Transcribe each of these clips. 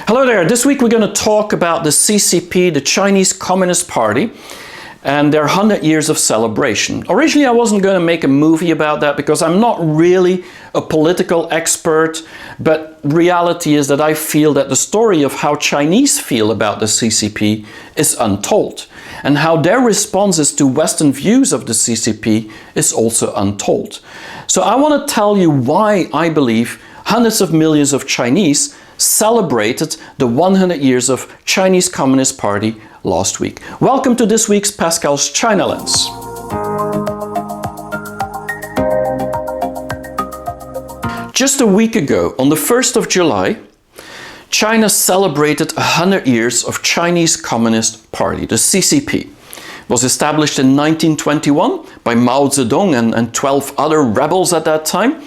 Hello there. This week we're going to talk about the CCP, the Chinese Communist Party, and their 100 years of celebration. Originally I wasn't going to make a movie about that because I'm not really a political expert, but reality is that I feel that the story of how Chinese feel about the CCP is untold, and how their responses to Western views of the CCP is also untold. So I want to tell you why I believe hundreds of millions of Chinese celebrated the 100 years of Chinese Communist Party last week. Welcome to this week's Pascal's China Lens. Just a week ago, on the 1st of July, China celebrated 100 years of Chinese Communist Party, the CCP. It was established in 1921 by Mao Zedong and 12 other rebels at that time.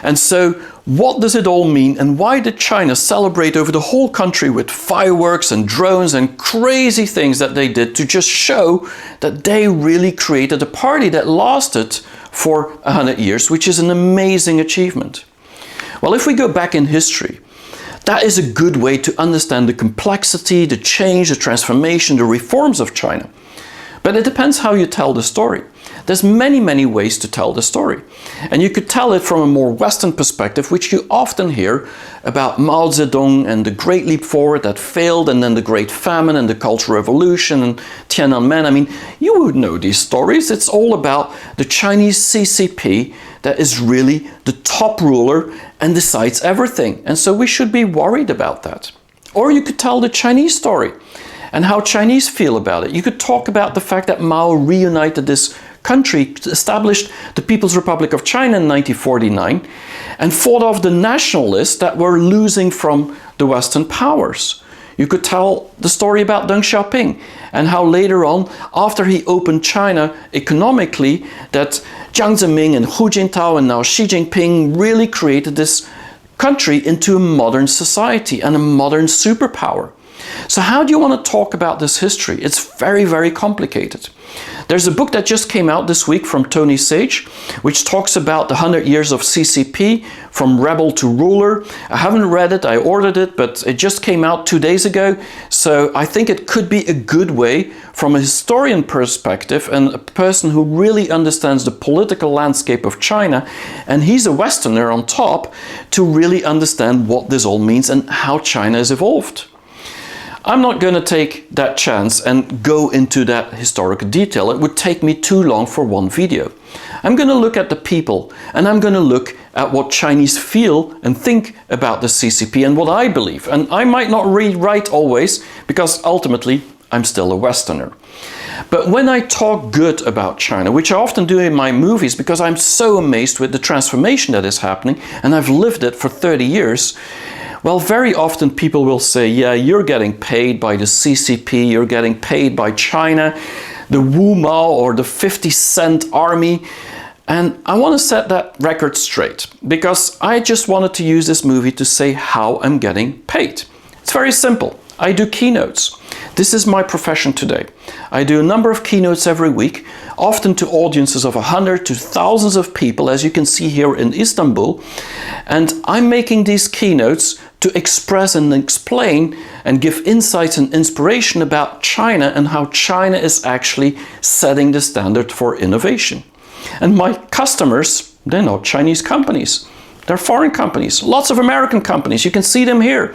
And so, what does it all mean, and why did China celebrate over the whole country with fireworks and drones and crazy things that they did to just show that they really created a party that lasted for 100 years, which is an amazing achievement? Well, if we go back in history, that is a good way to understand the complexity, the change, the transformation, the reforms of China. But it depends how you tell the story. There's many ways to tell the story. And you could tell it from a more Western perspective, which you often hear about Mao Zedong and the Great Leap Forward that failed, and then the Great Famine and the Cultural Revolution and Tiananmen. I mean, you would know these stories. It's all about the Chinese CCP that is really the top ruler and decides everything. And so we should be worried about that. Or you could tell the Chinese story and how Chinese feel about it. You could talk about the fact that Mao reunited this country, established the People's Republic of China in 1949, and fought off the nationalists that were losing from the Western powers. You could tell the story about Deng Xiaoping and how later on, after he opened China economically, that Jiang Zemin and Hu Jintao and now Xi Jinping really created this country into a modern society and a modern superpower. So how do you want to talk about this history? It's very complicated. There's a book that just came out this week from Tony Sage, which talks about the 100 years of CCP, from rebel to ruler. I haven't read it, I ordered it, but it just came out 2 days ago. So I think it could be a good way from a historian perspective and a person who really understands the political landscape of China, and he's a Westerner on top, to really understand what this all means and how China has evolved. I'm not going to take that chance and go into that historical detail. It would take me too long for one video. I'm going to look at the people, and I'm going to look at what Chinese feel and think about the CCP and what I believe. And I might not read right always, because ultimately I'm still a Westerner. But when I talk good about China, which I often do in my movies because I'm so amazed with the transformation that is happening, and I've lived it for 30 years, well, very often people will say, yeah, you're getting paid by the CCP, you're getting paid by China, the Wu Mao or the 50-cent army. And I want to set that record straight, because I just wanted to use this movie to say how I'm getting paid. It's very simple. I do keynotes. This is my profession today. I do a number of keynotes every week, often to audiences of 100 to thousands of people, as you can see here in Istanbul. And I'm making these keynotes to express and explain and give insights and inspiration about China and how China is actually setting the standard for innovation. And my customers, they're not Chinese companies. They're foreign companies, lots of American companies. You can see them here.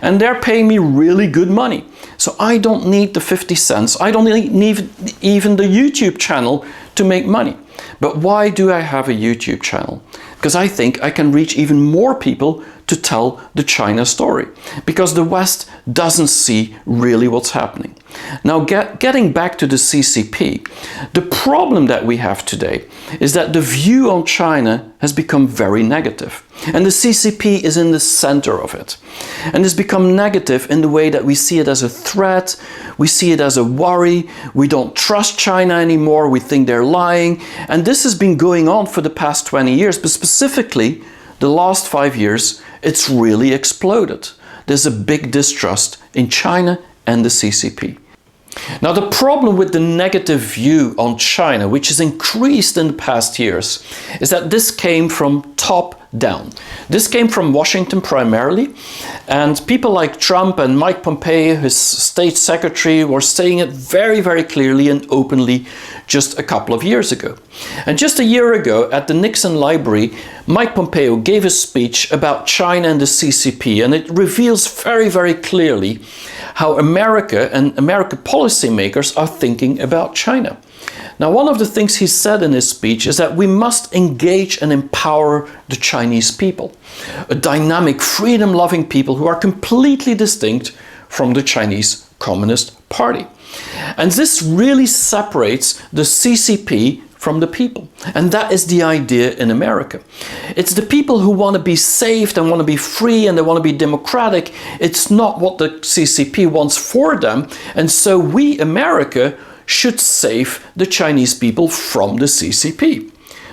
And they're paying me really good money. So I don't need the 50 cents. I don't need even the YouTube channel to make money. But why do I have a YouTube channel? Because I think I can reach even more people to tell the China story. Because the West doesn't see really what's happening. Now, getting back to the CCP, the problem that we have today is that the view on China has become very negative. And the CCP is in the center of it. And it's become negative in the way that we see it as a threat, we see it as a worry, we don't trust China anymore, we think they're lying. And this has been going on for the past 20 years, but specifically the last 5 years, it's really exploded. There's a big distrust in China and the CCP. Now, the problem with the negative view on China, which has increased in the past years, is that this came from top down. This came from Washington primarily, and people like Trump and Mike Pompeo, his state secretary, were saying it very, very clearly and openly just a couple of years ago. And just a year ago at the Nixon Library, Mike Pompeo gave a speech about China and the CCP, and it reveals very, very clearly how America and American policymakers are thinking about China. Now, one of the things he said in his speech is that we must engage and empower the Chinese people, a dynamic, freedom-loving people who are completely distinct from the Chinese Communist Party. And this really separates the CCP from the people. And that is the idea in America. It's the people who want to be saved and want to be free and they want to be democratic. It's not what the CCP wants for them. And so we, America, should save the Chinese people from the CCP.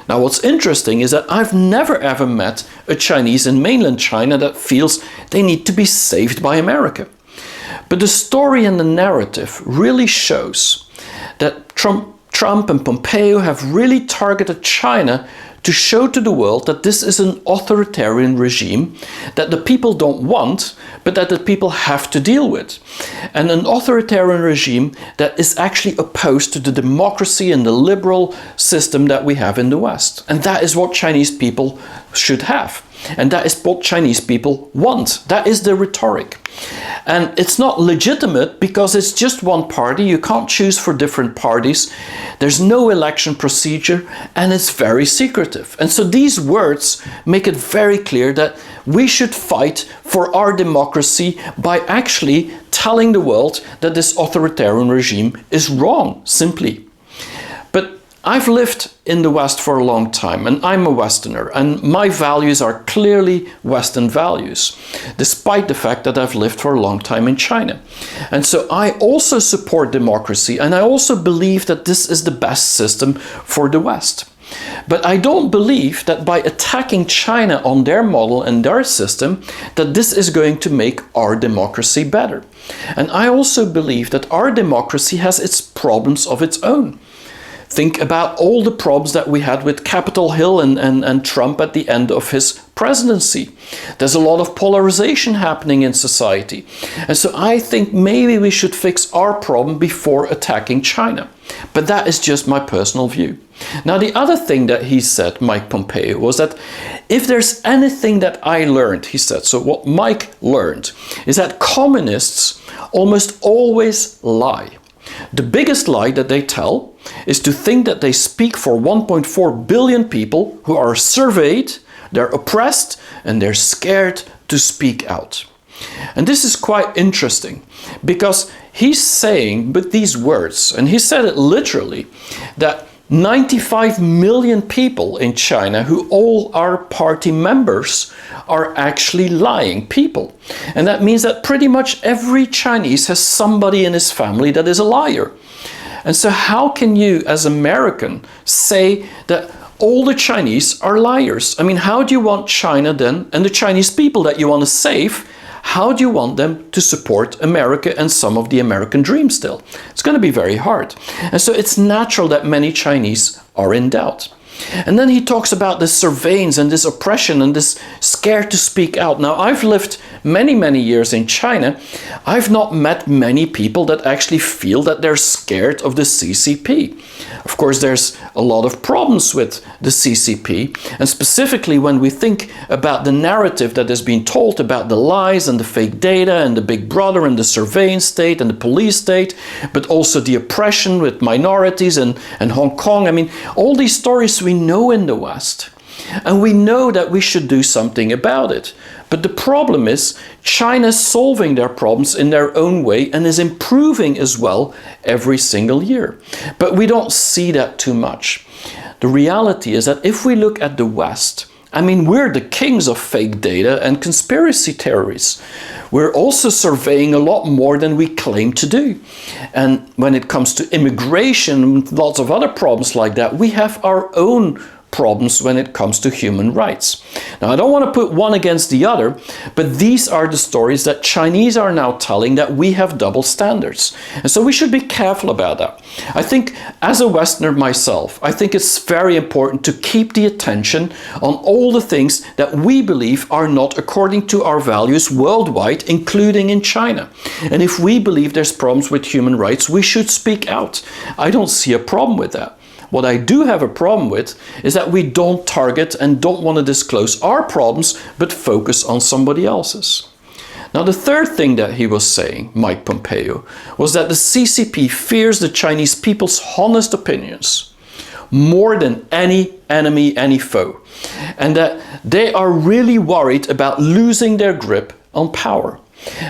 Now, what's interesting is that I've never ever met a Chinese in mainland China that feels they need to be saved by America. But the story and the narrative really shows that Trump and Pompeo have really targeted China to show to the world that this is an authoritarian regime that the people don't want, but that the people have to deal with. And an authoritarian regime that is actually opposed to the democracy and the liberal system that we have in the West. And that is what Chinese people should have. And that is what Chinese people want. That is the rhetoric. And it's not legitimate because it's just one party. You can't choose for different parties. There's no election procedure and it's very secretive. And so these words make it very clear that we should fight for our democracy by actually telling the world that this authoritarian regime is wrong, simply. But I've lived in the West for a long time, and I'm a Westerner, and my values are clearly Western values, despite the fact that I've lived for a long time in China. And so I also support democracy, and I also believe that this is the best system for the West. But I don't believe that by attacking China on their model and their system, that this is going to make our democracy better. And I also believe that our democracy has its problems of its own. Think about all the problems that we had with Capitol Hill and Trump at the end of his presidency. There's a lot of polarization happening in society. And so I think maybe we should fix our problem before attacking China. But that is just my personal view. Now, the other thing that he said, Mike Pompeo, was that if there's anything that I learned, he said, so what Mike learned is that communists almost always lie. The biggest lie that they tell is to think that they speak for 1.4 billion people who are surveyed, they're oppressed, and they're scared to speak out. And this is quite interesting because he's saying with these words, and he said it literally, that 95 million people in China who all are party members are actually lying people. And that means that pretty much every Chinese has somebody in his family that is a liar. And so how can you as American say that all the Chinese are liars? I mean, how do you want China then, and the Chinese people that you want to save, how do you want them to support America and some of the American dream still? It's going to be very hard. And so it's natural that many Chinese are in doubt. And then he talks about this surveillance and this oppression and this scared to speak out. Now, I've lived many, many years in China. I've not met many people that actually feel that they're scared of the CCP. Of course, there's a lot of problems with the CCP. And specifically when we think about the narrative that has been told about the lies and the fake data and the Big Brother and the surveillance state and the police state, but also the oppression with minorities and Hong Kong. I mean, all these stories we know in the West, and we know that we should do something about it. But the problem is China's solving their problems in their own way and is improving as well every single year. But we don't see that too much. The reality is that if we look at the West, I mean, we're the kings of fake data and conspiracy theories. We're also surveying a lot more than we claim to do. And when it comes to immigration and lots of other problems like that, we have our own problems when it comes to human rights. Now, I don't want to put one against the other, but these are the stories that Chinese are now telling, that we have double standards. And so we should be careful about that. I think as a Westerner myself, I think it's very important to keep the attention on all the things that we believe are not according to our values worldwide, including in China. And if we believe there's problems with human rights, we should speak out. I don't see a problem with that. What I do have a problem with is that we don't target and don't want to disclose our problems, but focus on somebody else's. Now, the third thing that he was saying, Mike Pompeo, was that the CCP fears the Chinese people's honest opinions more than any enemy, any foe, and that they are really worried about losing their grip on power.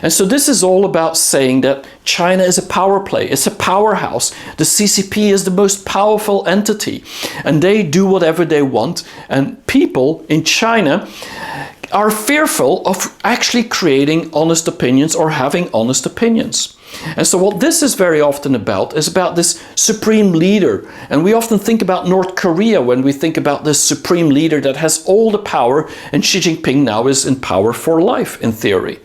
And so this is all about saying that China is a power play, it's a powerhouse. The CCP is the most powerful entity, and they do whatever they want, and people in China are fearful of actually creating honest opinions or having honest opinions. And so what this is very often about is about this supreme leader. And we often think about North Korea when we think about this supreme leader that has all the power, and Xi Jinping now is in power for life, in theory.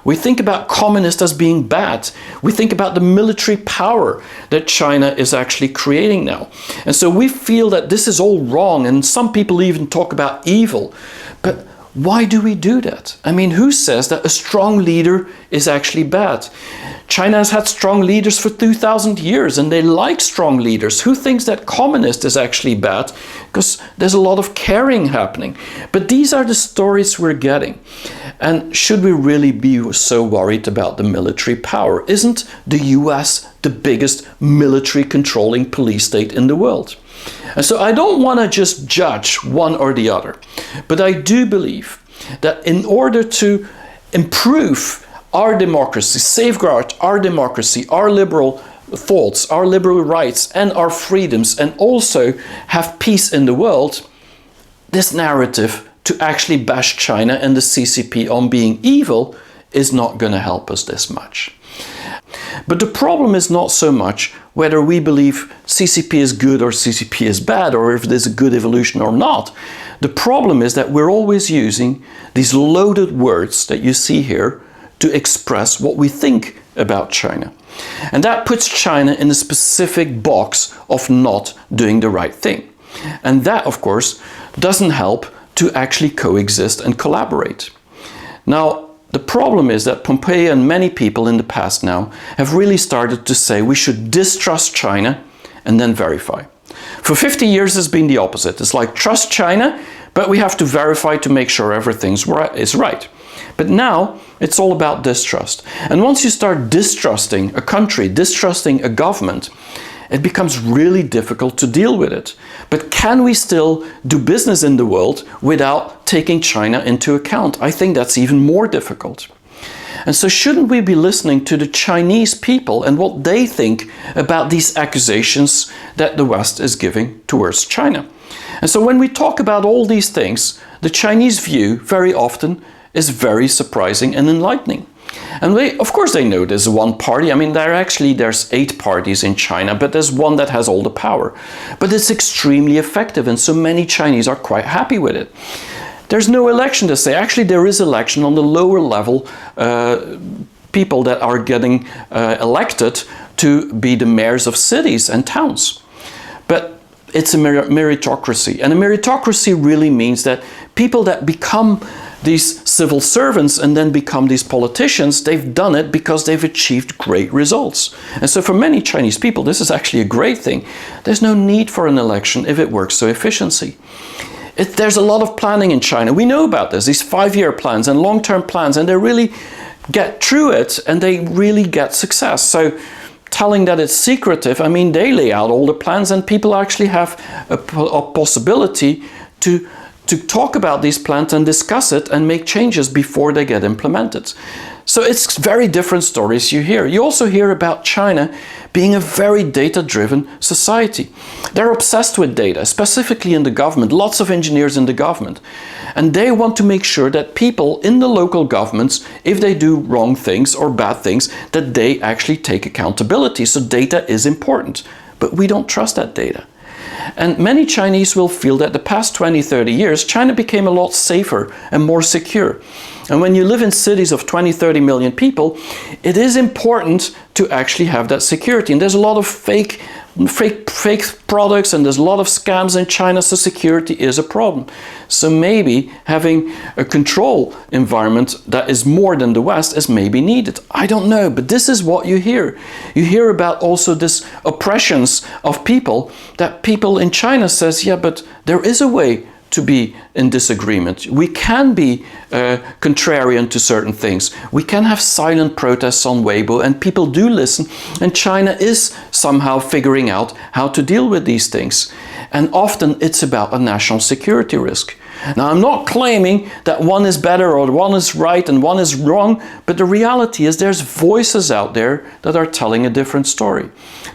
We think about communists as being bad. We think about the military power that China is actually creating now. And so we feel that this is all wrong, and some people even talk about evil. But why do we do that? I mean, who says that a strong leader is actually bad? China has had strong leaders for 2,000 years, and they like strong leaders. Who thinks that communist is actually bad? Because there's a lot of caring happening. But these are the stories we're getting. And should we really be so worried about the military power? Isn't the US the biggest military controlling police state in the world? And so I don't want to just judge one or the other, but I do believe that in order to improve our democracy, safeguard our democracy, our liberal thoughts, our liberal rights and our freedoms, and also have peace in the world, this narrative to actually bash China and the CCP on being evil is not going to help us this much. But the problem is not so much whether we believe CCP is good or CCP is bad, or if there's a good evolution or not. The problem is that we're always using these loaded words that you see here to express what we think about China. And that puts China in a specific box of not doing the right thing. And that, of course, doesn't help to actually coexist and collaborate. Now, the problem is that Pompeo and many people in the past now have really started to say we should distrust China and then verify. For 50 years it's been the opposite. It's like trust China, but we have to verify to make sure everything is right. But now it's all about distrust. And once you start distrusting a country, distrusting a government, it becomes really difficult to deal with it. But can we still do business in the world without taking China into account? I think that's even more difficult. And so shouldn't we be listening to the Chinese people and what they think about these accusations that the West is giving towards China? And so when we talk about all these things, the Chinese view very often is very surprising and enlightening. And of course they know there's one party. I mean, there's 8 parties in China, but there's one that has all the power. But it's extremely effective, and so many Chinese are quite happy with it. There's no election to say. Actually, there is election on the lower level, people that are getting elected to be the mayors of cities and towns. But it's a meritocracy. And a meritocracy really means that people that become these civil servants and then become these politicians, they've done it because they've achieved great results. And so for many Chinese people, this is actually a great thing. There's no need for an election if it works so efficiently. There's a lot of planning in China. We know about this, these 5-year plans and long-term plans, and they really get through it and they really get success. So telling that it's secretive, I mean, they lay out all the plans and people actually have a possibility to talk about these plans and discuss it and make changes before they get implemented. So it's very different stories you hear. You also hear about China being a very data-driven society. They're obsessed with data, specifically in the government, lots of engineers in the government. And they want to make sure that people in the local governments, if they do wrong things or bad things, that they actually take accountability. So data is important, but we don't trust that data. And many Chinese will feel that the past 20, 30 years, China became a lot safer and more secure. And when you live in cities of 20, 30 million people, it is important to actually have that security. And there's a lot of fake products, and there's a lot of scams in China, so security is a problem. So maybe having a control environment that is more than the West is maybe needed. I don't know, but this is what you hear. You hear about also this oppressions of people, that people in China says, yeah, but there is a way to be in disagreement. We can be contrarian to certain things. We can have silent protests on Weibo, and people do listen, and China is somehow figuring out how to deal with these things. And often it's about a national security risk. Now, I'm not claiming that one is better or one is right and one is wrong, but the reality is there's voices out there that are telling a different story.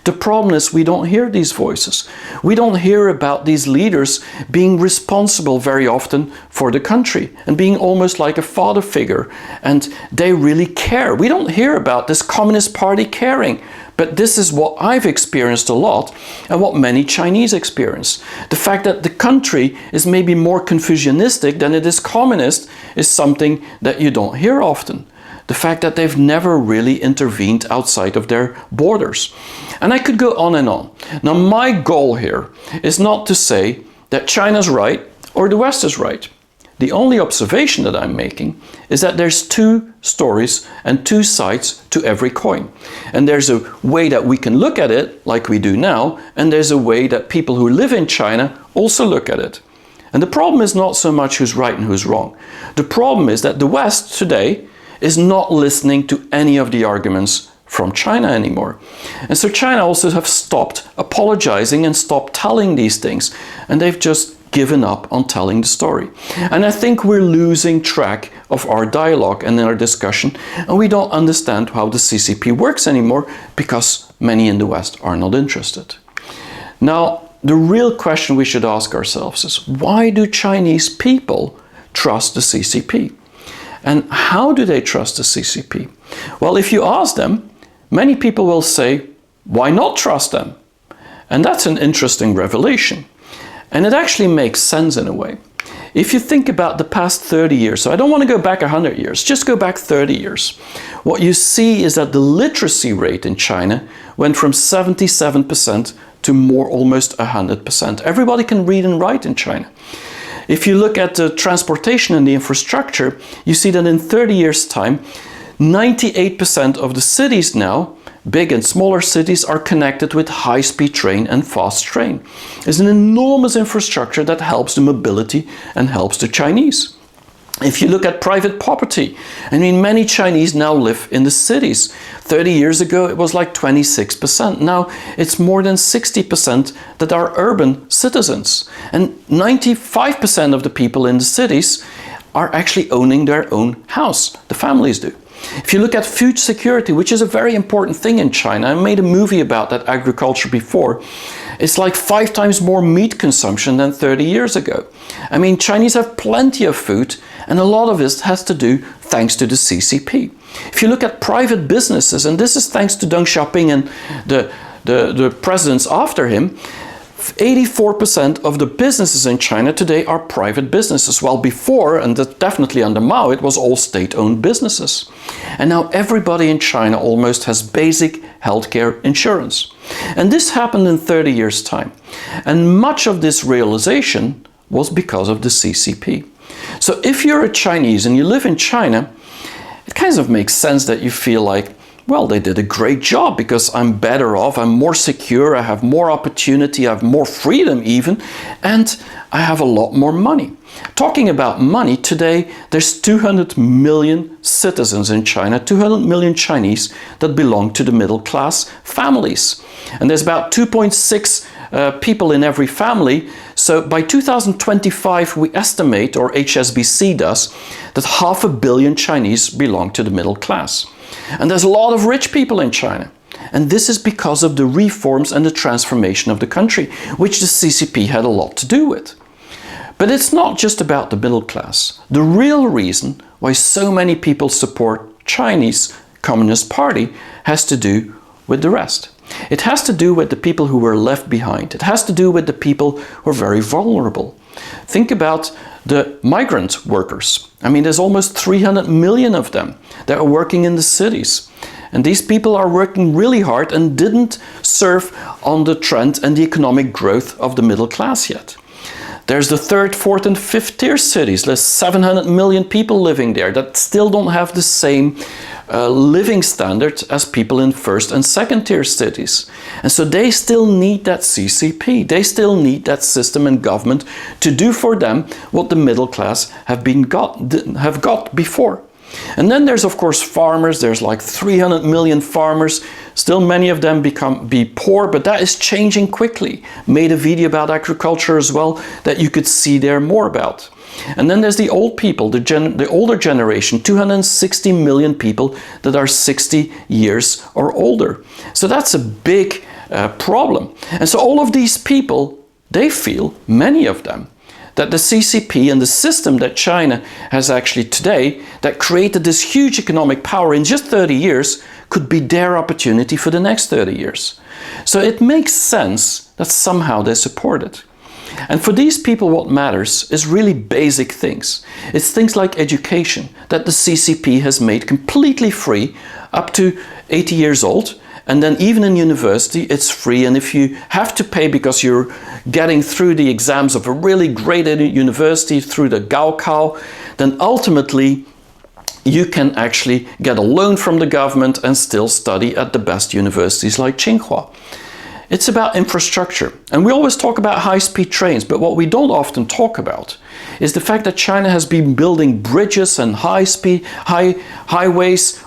The problem is we don't hear these voices. We don't hear about these leaders being responsible very often for the country and being almost like a father figure, and they really care. We don't hear about this Communist Party caring. But this is what I've experienced a lot, and what many Chinese experience. The fact that the country is maybe more Confucianistic than it is communist is something that you don't hear often. The fact that they've never really intervened outside of their borders. And I could go on and on. Now, my goal here is not to say that China's right or the West is right. The only observation that I'm making is that there's two stories and two sides to every coin. And there's a way that we can look at it, like we do now, and there's a way that people who live in China also look at it. And the problem is not so much who's right and who's wrong. The problem is that the West today is not listening to any of the arguments from China anymore. And so China also have stopped apologizing and stopped telling these things. And they've just given up on telling the story. And I think we're losing track of our dialogue and our discussion, and we don't understand how the CCP works anymore because many in the West are not interested. Now, the real question we should ask ourselves is, why do Chinese people trust the CCP? And how do they trust the CCP? Well, if you ask them, many people will say, why not trust them? And that's an interesting revelation. And it actually makes sense in a way. If you think about the past 30 years, so I don't want to go back 100 years, just go back 30 years. What you see is that the literacy rate in China went from 77% to more almost 100%. Everybody can read and write in China. If you look at the transportation and the infrastructure, you see that in 30 years' time, 98% of the cities now, big and smaller cities, are connected with high-speed train and fast train. It's an enormous infrastructure that helps the mobility and helps the Chinese. If you look at private property, I mean, many Chinese now live in the cities. 30 years ago, it was like 26%. Now, it's more than 60% that are urban citizens. And 95% of the people in the cities are actually owning their own house. The families do. If you look at food security, which is a very important thing in China, I made a movie about that agriculture before. It's like 5 times more meat consumption than 30 years ago. I mean, Chinese have plenty of food, and a lot of it has to do thanks to the CCP. If you look at private businesses, and this is thanks to Deng Xiaoping and the presidents after him, 84% of the businesses in China today are private businesses, while before, and definitely under Mao, it was all state-owned businesses. And now everybody in China almost has basic healthcare insurance. And this happened in 30 years' time. And much of this realization was because of the CCP. So if you're a Chinese and you live in China, it kind of makes sense that you feel like, well, they did a great job because I'm better off, I'm more secure, I have more opportunity, I have more freedom even, and I have a lot more money. Talking about money, today there's 200 million citizens in China, 200 million Chinese that belong to the middle class families. And there's about 2.6 people in every family. So by 2025, we estimate, or HSBC does, that 500 million Chinese belong to the middle class. And there's a lot of rich people in China. And this is because of the reforms and the transformation of the country, which the CCP had a lot to do with. But it's not just about the middle class. The real reason why so many people support Chinese Communist Party has to do with the rest. It has to do with the people who were left behind. It has to do with the people who are very vulnerable. Think about the migrant workers. I mean, there's almost 300 million of them that are working in the cities. And these people are working really hard and didn't surf on the trend and the economic growth of the middle class yet. There's the third, fourth and fifth tier cities. There's 700 million people living there that still don't have the same living standard as people in first and second tier cities. And so they still need that CCP. They still need that system and government to do for them what the middle class have got before. And then there's of course farmers. There's like 300 million farmers. Still many of them be poor, but that is changing quickly. Made a video about agriculture as well that you could see there more about. And then there's the old people, the older generation, 260 million people that are 60 years or older. So that's a big problem. And so all of these people, they feel, many of them, that the CCP and the system that China has actually today, that created this huge economic power in just 30 years, could be their opportunity for the next 30 years. So it makes sense that somehow they support it. And for these people, what matters is really basic things. It's things like education, that the CCP has made completely free up to 80 years old. And then even in university, it's free. And if you have to pay because you're getting through the exams of a really great university through the Gaokao, then ultimately you can actually get a loan from the government and still study at the best universities like Tsinghua. It's about infrastructure. And we always talk about high-speed trains, but what we don't often talk about is the fact that China has been building bridges and highways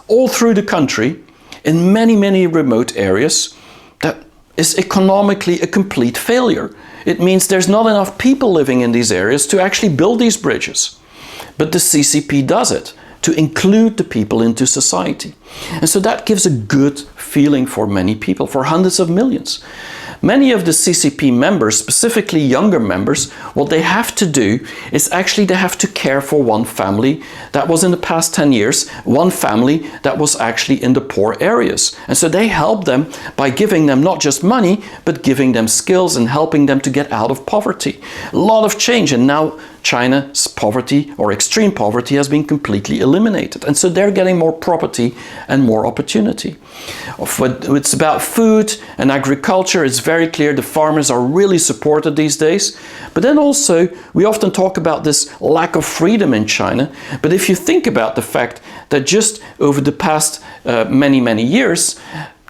all through the country in many, many remote areas that is economically a complete failure. It means there's not enough people living in these areas to actually build these bridges. But the CCP does it to include the people into society. And so that gives a good feeling for many people, for hundreds of millions. Many of the CCP members, specifically younger members, what they have to do is actually they have to care for one family that was in the past 10 years, one family that was actually in the poor areas. And so they help them by giving them not just money, but giving them skills and helping them to get out of poverty. A lot of change, and now China's poverty or extreme poverty has been completely eliminated. And so they're getting more property and more opportunity. It's about food and agriculture. It's very clear the farmers are really supported these days. But then also, we often talk about this lack of freedom in China. But if you think about the fact that just over the past many years,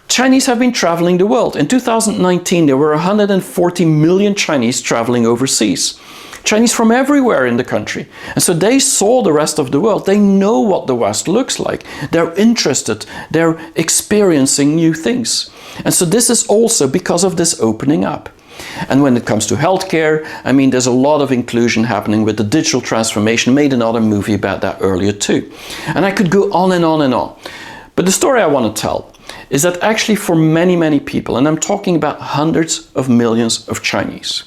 Chinese have been traveling the world. In 2019, there were 140 million Chinese traveling overseas. Chinese from everywhere in the country. And so they saw the rest of the world. They know what the West looks like. They're interested. They're experiencing new things. And so this is also because of this opening up. And when it comes to healthcare, I mean, there's a lot of inclusion happening with the digital transformation. Made another movie about that earlier too. And I could go on and on and on. But the story I want to tell is that actually for many people, and I'm talking about hundreds of millions of Chinese,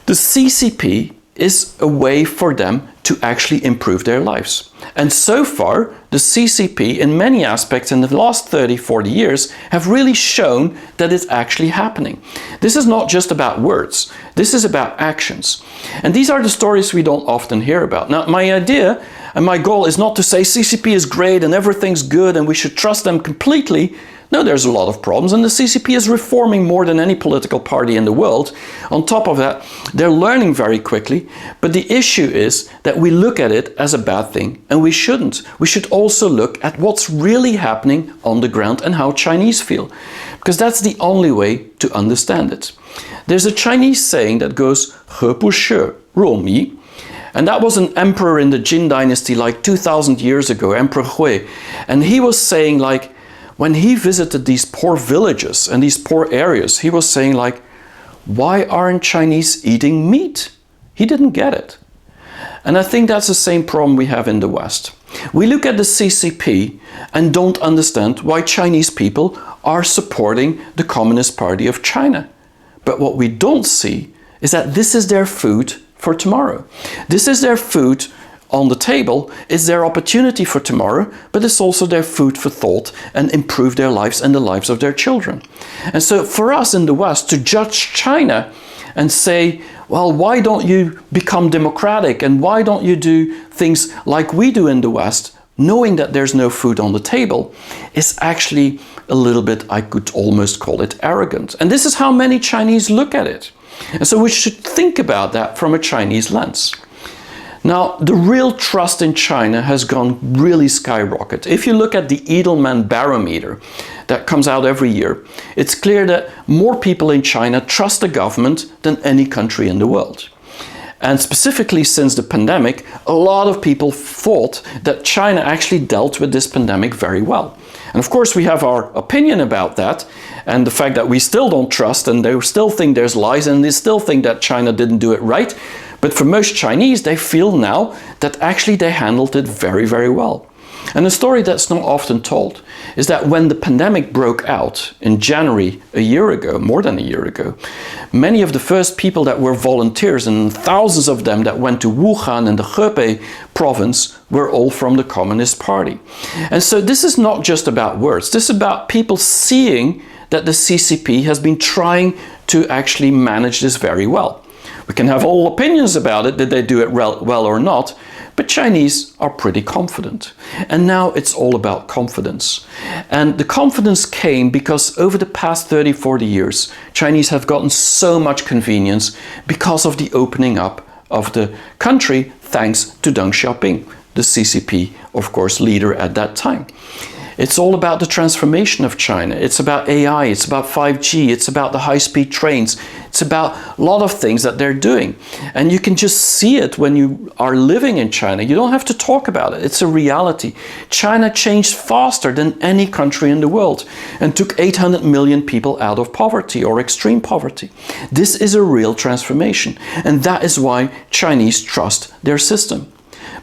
the CCP is a way for them to actually improve their lives. And so far, the CCP in many aspects in the last 30-40 years have really shown that it's actually happening. This is not just about words, this is about actions. And these are the stories we don't often hear about. Now, my idea and my goal is not to say CCP is great and everything's good and we should trust them completely. No, there's a lot of problems, and the CCP is reforming more than any political party in the world. On top of that, they're learning very quickly, but the issue is that we look at it as a bad thing, and we shouldn't. We should also look at what's really happening on the ground and how Chinese feel, because that's the only way to understand it. There's a Chinese saying that goes, 和不是若迷. And that was an emperor in the Jin dynasty like 2,000 years ago, Emperor Hui, and he was saying like, when he visited these poor villages and these poor areas, he was saying like, why aren't Chinese eating meat? He didn't get it. And I think that's the same problem we have in the West. We look at the CCP and don't understand why Chinese people are supporting the Communist Party of China. But what we don't see is that this is their food for tomorrow. This is their food on the table is their opportunity for tomorrow, but it's also their food for thought and improve their lives and the lives of their children. And so for us in the West to judge China and say, well, why don't you become democratic and why don't you do things like we do in the West, knowing that there's no food on the table, is actually a little bit, I could almost call it arrogant. And this is how many Chinese look at it. And so we should think about that from a Chinese lens. Now, the real trust in China has gone really skyrocket. If you look at the Edelman Barometer that comes out every year, it's clear that more people in China trust the government than any country in the world. And specifically since the pandemic, a lot of people thought that China actually dealt with this pandemic very well. And of course we have our opinion about that, and the fact that we still don't trust and they still think there's lies and they still think that China didn't do it right. But for most Chinese, they feel now that actually they handled it very, very well. And a story that's not often told is that when the pandemic broke out in January a year ago, more than a year ago, many of the first people that were volunteers, and thousands of them that went to Wuhan and the Hebei province, were all from the Communist Party. And so this is not just about words, this is about people seeing that the CCP has been trying to actually manage this very well. We can have all opinions about it, did they do it well or not, but Chinese are pretty confident. And now it's all about confidence. And the confidence came because over the past 30, 40 years, Chinese have gotten so much convenience because of the opening up of the country, thanks to Deng Xiaoping, the CCP, of course, leader at that time. It's all about the transformation of China. It's about AI, it's about 5G, it's about the high-speed trains. It's about a lot of things that they're doing. And you can just see it when you are living in China. You don't have to talk about it. It's a reality. China changed faster than any country in the world and took 800 million people out of poverty or extreme poverty. This is a real transformation. And that is why Chinese trust their system.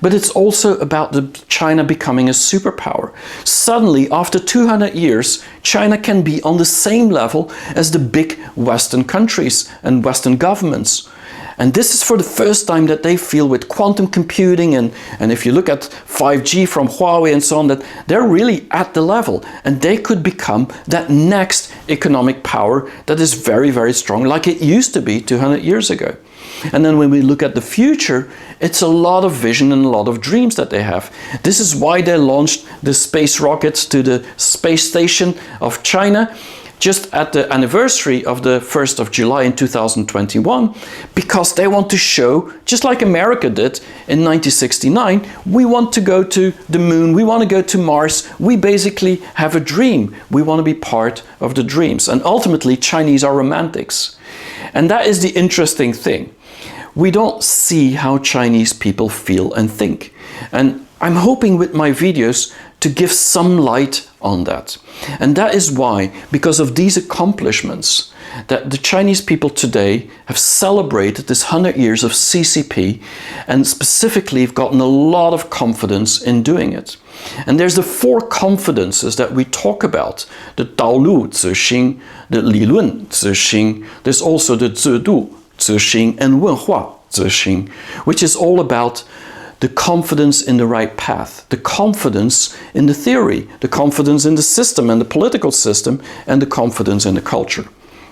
But it's also about China becoming a superpower. Suddenly, after 200 years, China can be on the same level as the big Western countries and Western governments. And this is for the first time that they feel with quantum computing and if you look at 5G from Huawei and so on, that they're really at the level and they could become that next economic power that is very, very strong, like it used to be 200 years ago. And then when we look at the future, it's a lot of vision and a lot of dreams that they have. This is why they launched the space rockets to the space station of China just at the anniversary of the 1st of July in 2021, because they want to show, just like America did in 1969, we want to go to the moon, we want to go to Mars, we basically have a dream, we want to be part of the dreams. And ultimately, Chinese are romantics. And that is the interesting thing. We don't see how Chinese people feel and think. And I'm hoping with my videos to give some light on that. And that is why, because of these accomplishments, that the Chinese people today have celebrated this 100 years of CCP and specifically have gotten a lot of confidence in doing it. And there's the 4 confidences that we talk about, the Daolu Zixing, the Lilun Zixing, there's also the Zedu Zixing and Wenhua Zixing, which is all about the confidence in the right path, the confidence in the theory, the confidence in the system and the political system, and the confidence in the culture.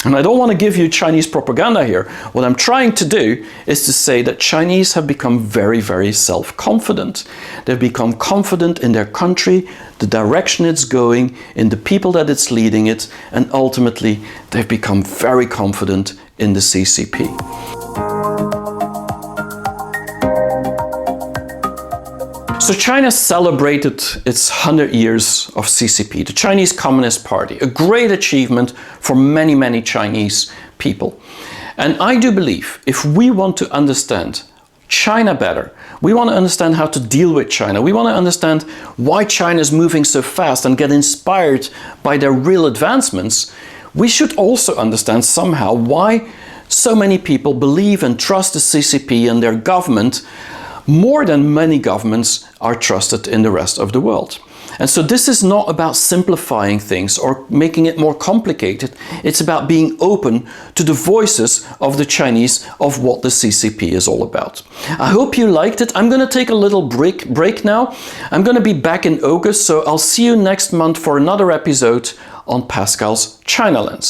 And I don't want to give you Chinese propaganda here. What I'm trying to do is to say that Chinese have become very, very self-confident. They've become confident in their country, the direction it's going, in the people that it's leading it, and ultimately they've become very confident in the CCP. So China celebrated its 100 years of CCP, the Chinese Communist Party, a great achievement for many, many Chinese people. And I do believe if we want to understand China better, we want to understand how to deal with China, we want to understand why China is moving so fast and get inspired by their real advancements, we should also understand somehow why so many people believe and trust the CCP and their government more than many governments are trusted in the rest of the world. And so this is not about simplifying things or making it more complicated. It's about being open to the voices of the Chinese of what the CCP is all about. I hope you liked it. I'm going to take a little break now. I'm going to be back in August, so I'll see you next month for another episode on Pascal's China Lens.